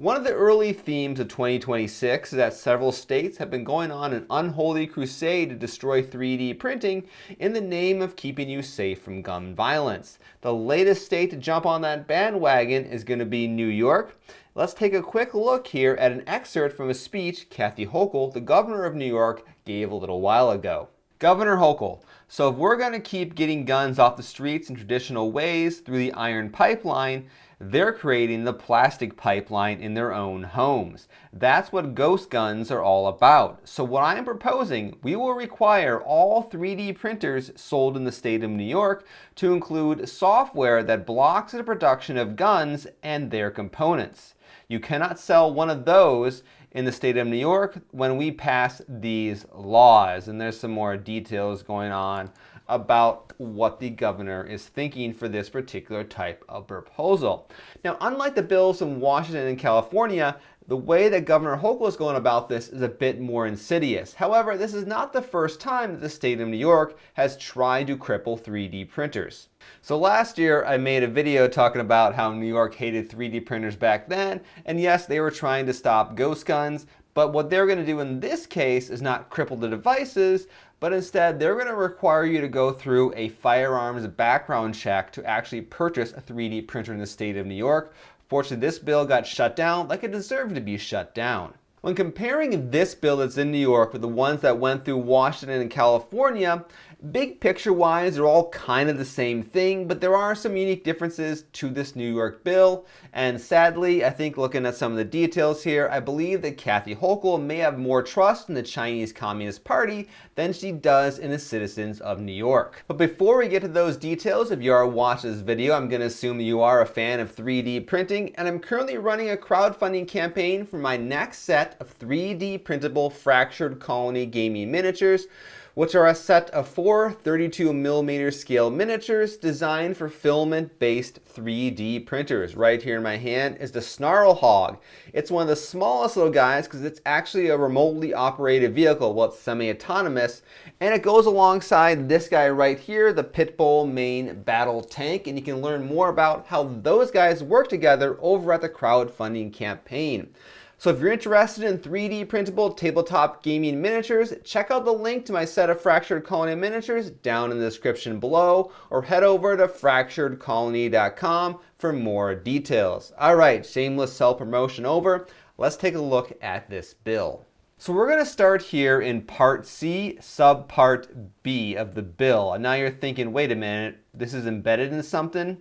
One of the early themes of 2026 is that several states have been going on an unholy crusade to destroy 3D printing in the name of keeping you safe from gun violence. The latest state to jump on that bandwagon is going to be New York. Let's take a quick look here at an excerpt from a speech Kathy Hochul, the governor of New York, gave a little while ago. Governor Hochul, so if we're going to keep getting guns off the streets in traditional ways through the iron pipeline, they're creating the plastic pipeline in their own homes. That's what ghost guns are all about. So what I am proposing, we will require all 3D printers sold in the state of New York to include software that blocks the production of guns and their components. You cannot sell one of those in the state of New York when we pass these laws. And there's some more details going on about what the governor is thinking for this particular type of proposal. Now, unlike the bills in Washington and California, the way that Governor Hochul is going about this is a bit more insidious. However, this is not the first time that the state of New York has tried to cripple 3D printers. So last year, I made a video talking about how New York hated 3D printers back then, and yes, they were trying to stop ghost guns, but what they're going to do in this case is not cripple the devices, but instead they're going to require you to go through a firearms background check to actually purchase a 3D printer in the state of New York. Fortunately, this bill got shut down like it deserved to be shut down. When comparing this bill that's in New York with the ones that went through Washington and California, big picture wise, they're all kind of the same thing, but there are some unique differences to this New York bill. And sadly, I think looking at some of the details here, I believe that Kathy Hochul may have more trust in the Chinese Communist Party than she does in the citizens of New York. But before we get to those details, if you are watching this video, I'm going to assume you are a fan of 3D printing, and I'm currently running a crowdfunding campaign for my next set of 3D printable fractured colony gaming miniatures, which are a set of 4 32mm scale miniatures designed for filament-based 3D printers. Right here in my hand is the Snarl Hog. It's one of the smallest little guys because it's actually a remotely operated vehicle. Well, it's semi-autonomous, and it goes alongside this guy right here, the Pitbull main battle tank, and you can learn more about how those guys work together over at the crowdfunding campaign. So if you're interested in 3D printable tabletop gaming miniatures, check out the link to my set of Fractured Colony miniatures down in the description below, or head over to fracturedcolony.com for more details. All right, shameless self-promotion over. Let's take a look at this bill. So we're going to start here in Part C, Subpart B of the bill. And now you're thinking, wait a minute, this is embedded in something?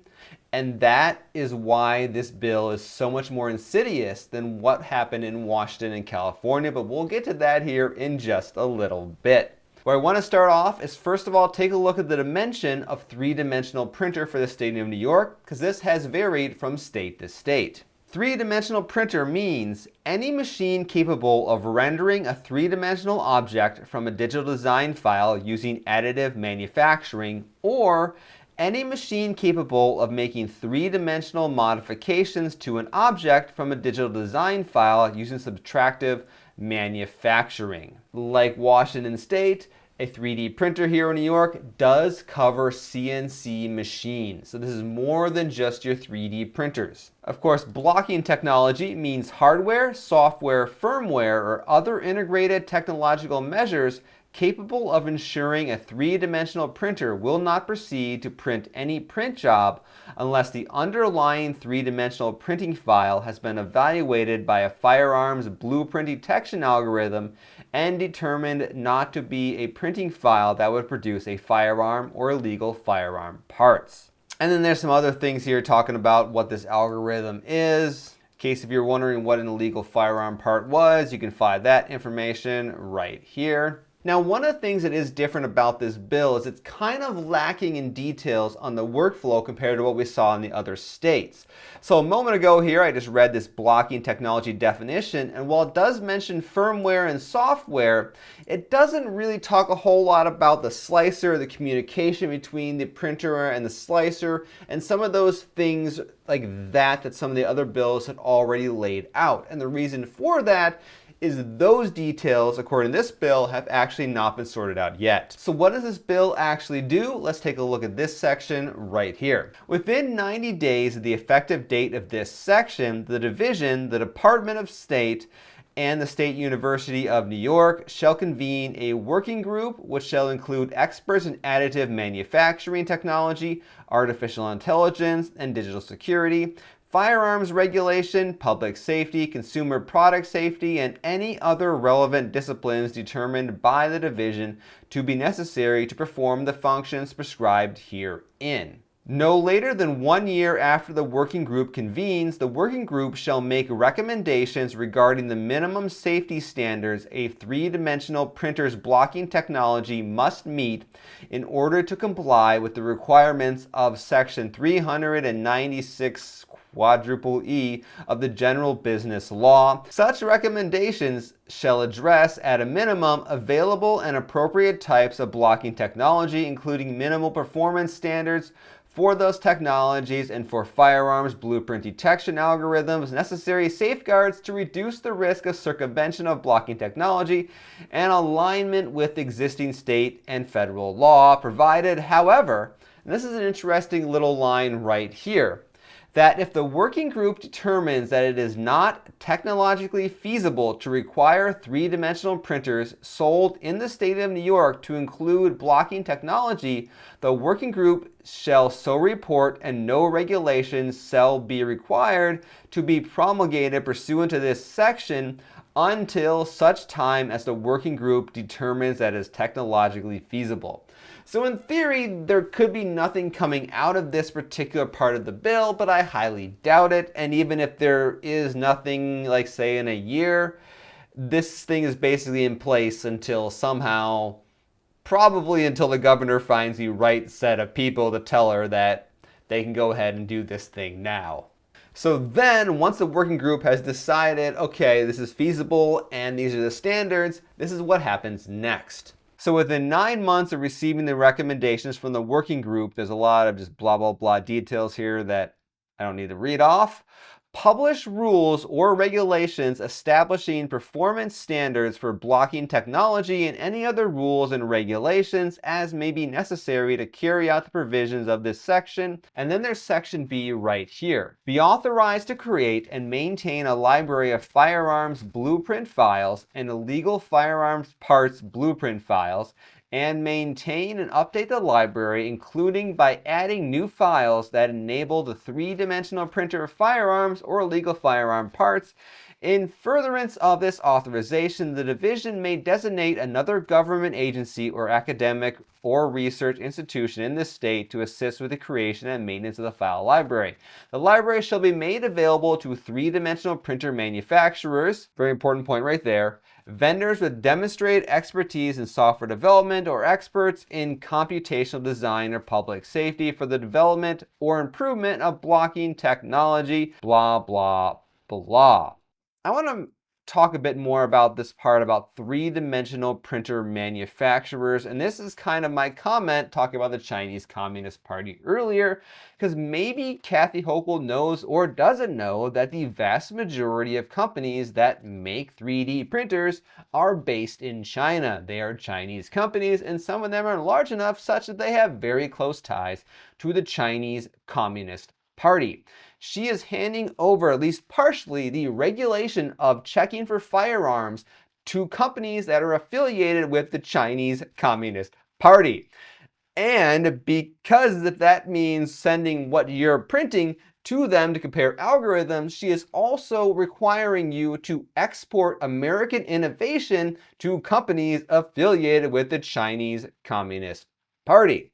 And that is why this bill is so much more insidious than what happened in Washington and California, but we'll get to that here in just a little bit. Where I want to start off is first of all, take a look at the dimension of three-dimensional printer for the state of New York, because this has varied from state to state. Three-dimensional printer means any machine capable of rendering a three-dimensional object from a digital design file using additive manufacturing, or any machine capable of making three-dimensional modifications to an object from a digital design file using subtractive manufacturing. Like Washington State, a 3D printer here in New York does cover CNC machines. So this is more than just your 3D printers. Of course, blocking technology means hardware, software, firmware, or other integrated technological measures capable of ensuring a three-dimensional printer will not proceed to print any print job unless the underlying three-dimensional printing file has been evaluated by a firearms blueprint detection algorithm and determined not to be a printing file that would produce a firearm or illegal firearm parts. And then there's some other things here talking about what this algorithm is. In case if you're wondering what an illegal firearm part was, you can find that information right here. Now, one of the things that is different about this bill is it's kind of lacking in details on the workflow compared to what we saw in the other states. So a moment ago here, I just read this blocking technology definition, and while it does mention firmware and software, it doesn't really talk a whole lot about the slicer, the communication between the printer and the slicer, and some of those things like that some of the other bills had already laid out. And the reason for that is those details, according to this bill, have actually not been sorted out yet. So what does this bill actually do? Let's take a look at this section right here. Within 90 days of the effective date of this section, the division, the Department of State, and the State University of New York shall convene a working group which shall include experts in additive manufacturing technology, artificial intelligence, and digital security, firearms regulation, public safety, consumer product safety, and any other relevant disciplines determined by the division to be necessary to perform the functions prescribed herein. No later than 1 year after the working group convenes, the working group shall make recommendations regarding the minimum safety standards a three-dimensional printer's blocking technology must meet in order to comply with the requirements of Section 396 quadruple E of the General Business Law. Such recommendations shall address, at a minimum, available and appropriate types of blocking technology, including minimal performance standards for those technologies, and for firearms blueprint detection algorithms, necessary safeguards to reduce the risk of circumvention of blocking technology, and alignment with existing state and federal law, provided, however, and this is an interesting little line right here, that if the working group determines that it is not technologically feasible to require three-dimensional printers sold in the state of New York to include blocking technology, the working group shall so report, and no regulations shall be required to be promulgated pursuant to this section until such time as the working group determines that it is technologically feasible. So in theory, there could be nothing coming out of this particular part of the bill, but I highly doubt it. And even if there is nothing, like say in a year, this thing is basically in place until somehow, probably until the governor finds the right set of people to tell her that they can go ahead and do this thing now. So then, once the working group has decided, okay, this is feasible and these are the standards, this is what happens next. So within 9 months of receiving the recommendations from the working group, there's a lot of just blah, blah, blah details here that I don't need to read off. Publish rules or regulations establishing performance standards for blocking technology and any other rules and regulations as may be necessary to carry out the provisions of this section. And then there's section B right here. Be authorized to create and maintain a library of firearms blueprint files and illegal firearms parts blueprint files, and maintain and update the library, including by adding new files that enable the three-dimensional printer of firearms or illegal firearm parts. In furtherance of this authorization, the division may designate another government agency or academic or research institution in the state to assist with the creation and maintenance of the file library. The library shall be made available to three-dimensional printer manufacturers, very important point right there, vendors with demonstrated expertise in software development, or experts in computational design or public safety for the development or improvement of blocking technology, blah, blah, blah. I want to talk a bit more about this part about three-dimensional printer manufacturers, and this is kind of my comment talking about the Chinese Communist Party earlier, because maybe Kathy Hochul knows or doesn't know that the vast majority of companies that make 3D printers are based in China. They are Chinese companies, and some of them are large enough such that they have very close ties to the Chinese Communist Party. She is handing over, at least partially, the regulation of checking for firearms to companies that are affiliated with the Chinese Communist Party. And because that means sending what you're printing to them to compare algorithms, she is also requiring you to export American innovation to companies affiliated with the Chinese Communist Party.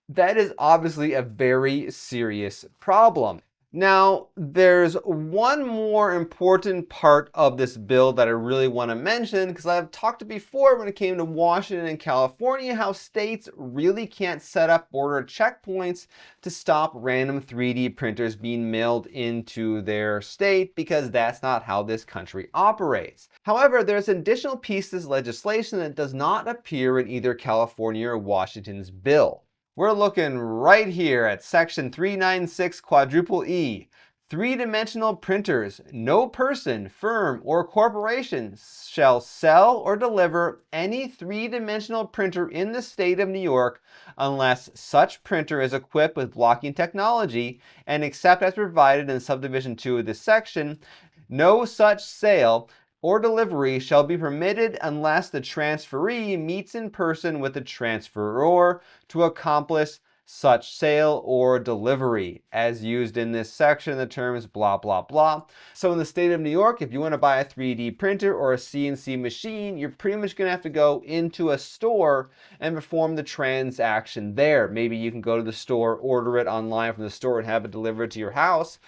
That is obviously a very serious problem. Now, there's one more important part of this bill that I really want to mention, because I've talked before when it came to Washington and California, how states really can't set up border checkpoints to stop random 3D printers being mailed into their state, because that's not how this country operates. However, there's an additional piece of this legislation that does not appear in either California or Washington's bill. We're looking right here at Section 396 quadruple E, Three-dimensional printers. No person, firm, or corporation shall sell or deliver any three-dimensional printer in the state of New York unless such printer is equipped with blocking technology, and except as provided in subdivision 2 of this section, no such sale or delivery shall be permitted unless the transferee meets in person with the transferor to accomplish such sale or delivery. As used in this section, the terms blah, blah, blah. So in the state of New York, if you want to buy a 3D printer or a CNC machine, you're pretty much going to have to go into a store and perform the transaction there. Maybe you can go to the store, order it online from the store, and have it delivered to your house.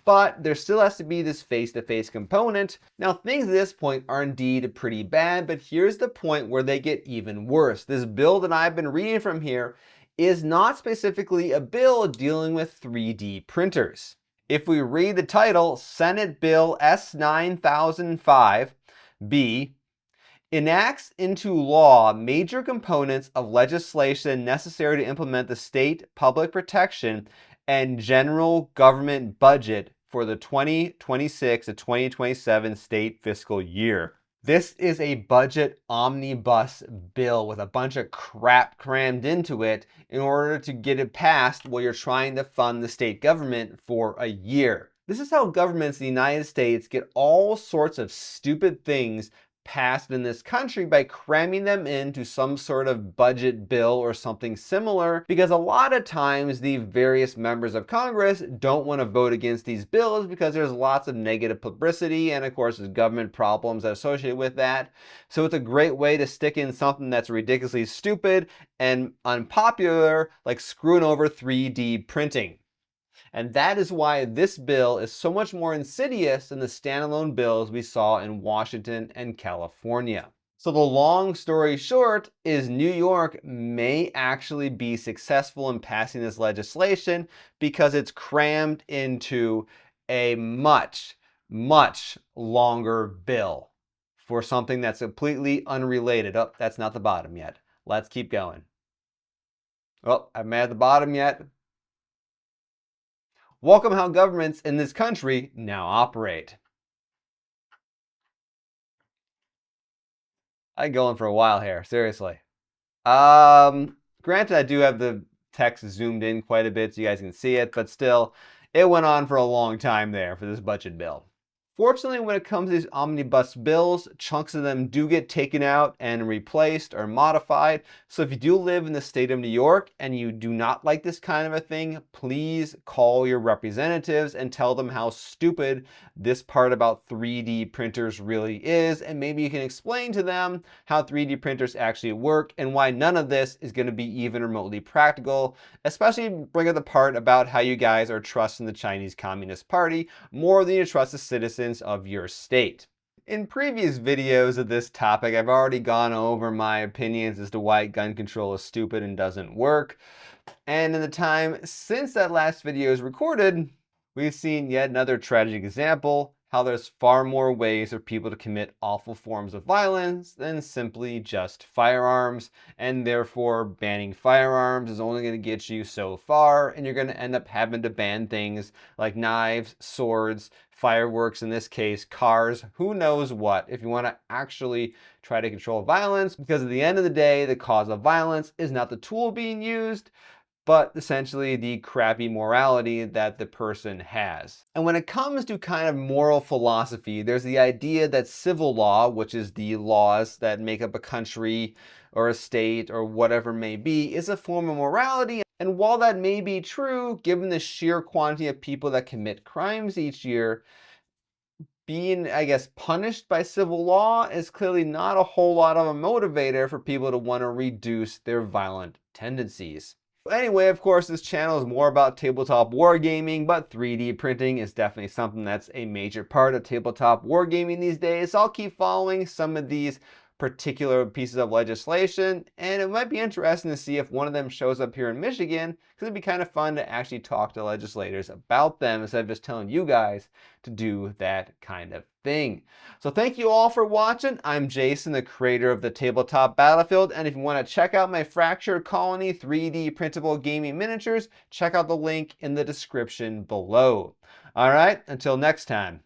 But there still has to be this face-to-face component. Now, things at this point are indeed pretty bad, but here's the point where they get even worse. This bill that I've been reading from here is not specifically a bill dealing with 3D printers. If we read the title, Senate Bill S9005B enacts into law major components of legislation necessary to implement the state public protection and general government budget for the 2026 to 2027 state fiscal year. This is a budget omnibus bill with a bunch of crap crammed into it in order to get it passed while you're trying to fund the state government for a year. This is how governments in the United States get all sorts of stupid things passed in this country by cramming them into some sort of budget bill or something similar, because a lot of times the various members of Congress don't want to vote against these bills because there's lots of negative publicity and of course there's government problems associated with that. So it's a great way to stick in something that's ridiculously stupid and unpopular, like screwing over 3D printing. And that is why this bill is so much more insidious than the standalone bills we saw in Washington and California. So the long story short is New York may actually be successful in passing this legislation because it's crammed into a much, much longer bill for something that's completely unrelated. Oh, that's not the bottom yet. Let's keep going. Oh, I'm at the bottom yet. Welcome how governments in this country now operate. I'm going for a while here, seriously. Granted, I do have the text zoomed in quite a bit so you guys can see it, but still, it went on for a long time there for this budget bill. Fortunately, when it comes to these omnibus bills, chunks of them do get taken out and replaced or modified. So if you do live in the state of New York and you do not like this kind of a thing, please call your representatives and tell them how stupid this part about 3D printers really is. And maybe you can explain to them how 3D printers actually work and why none of this is going to be even remotely practical. Especially bring up the part about how you guys are trusting the Chinese Communist Party more than you trust the citizens of your state. In previous videos of this topic, I've already gone over my opinions as to why gun control is stupid and doesn't work. And in the time since that last video is recorded, we've seen yet another tragic example, how there's far more ways for people to commit awful forms of violence than simply just firearms, and therefore banning firearms is only going to get you so far, and you're going to end up having to ban things like knives, swords, fireworks, in this case, cars, who knows what, if you want to actually try to control violence, because at the end of the day, the cause of violence is not the tool being used, but essentially the crappy morality that the person has. And when it comes to kind of moral philosophy, there's the idea that civil law, which is the laws that make up a country or a state or whatever may be, is a form of morality. And while that may be true, given the sheer quantity of people that commit crimes each year, being, I guess, punished by civil law is clearly not a whole lot of a motivator for people to want to reduce their violent tendencies. Anyway, of course, this channel is more about tabletop wargaming, but 3D printing is definitely something that's a major part of tabletop wargaming these days. So I'll keep following some of these particular pieces of legislation, and it might be interesting to see if one of them shows up here in Michigan, because it'd be kind of fun to actually talk to legislators about them instead of just telling you guys to do that kind of thing. So thank you all for watching. I'm Jason, the creator of the Tabletop Battlefield, and if you want to check out my Fractured Colony 3D printable gaming miniatures, check out the link in the description below. All right, until next time.